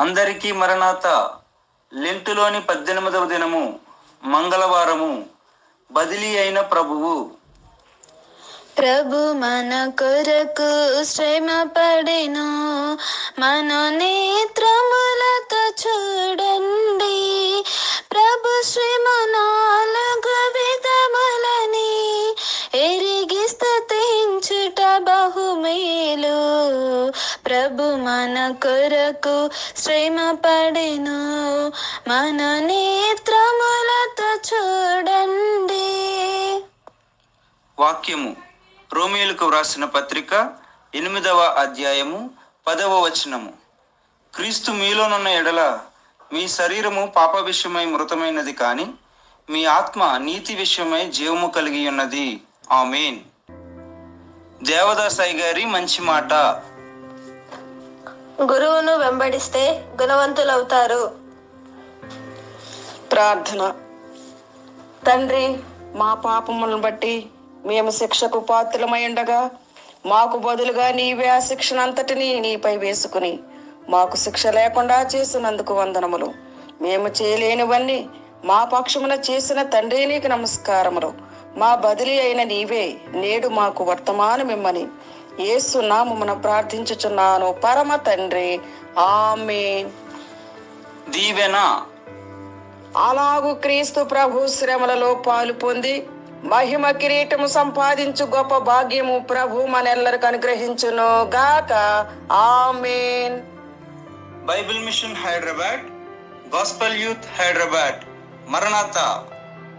అందరికీ మరణాత. లెంటులోని 18వ దినము, మంగళవారము. బదిలీ అయిన ప్రభువు. ప్రభు మన కొరకు శ్రమ పడెను, మన నేత్రములతో చూడండి. ప్రభు శ్రమ 4 విధములని ఎరిగి స్తుతించుట బహుమేలు. ప్రభు మన కొరకు శ్రమ పడెను, మన నేత్రములతో చూడండి. వాక్యము రోమీయులకు వ్రాసిన పత్రిక 8వ అధ్యాయము 10వ వచనము. క్రీస్తు మీలోనున్న ఎడల మీ శరీరము పాప విషయమై మృతమైనది కాని మీ ఆత్మ నీతి విషయమై జీవము కలిగి ఉన్నది. ఆమేన్. దేవదాసాయి గారి మంచి మాట. గురువును వెంబడిస్తే గుణవంతులవుతారు. ప్రార్థన. తండ్రి, మా పాపములను బట్టి మేము శిక్షకు పాత్రలమై ఉండగా మాకు బదులుగా నీవే ఆ శిక్షణ అంతటినీ నీపై వేసుకుని మాకు శిక్ష లేకుండా చేసినందుకు వందనములు. మేము చేయలేనివన్నీ మా పక్షమున చేసిన తండ్రి, నీకు నమస్కారములు. మా బదిలీ అయిన నీవే నేడు మాకు వర్తమానమిమ్మని యేసు నామమున ప్రార్థించుచున్నాను పరమ తండ్రి. ఆమేన్. దీవెన. అలాగు క్రీస్తు ప్రభు శ్రమలలో పాలు పొంది మహిమ కిరీటము సంపాదించు గొప్ప భాగ్యము ప్రభు మనెల్లరికి అనుగ్రహించును గాక. Amen. Bible mission Hyderabad, gospel youth Hyderabad. మరణాత.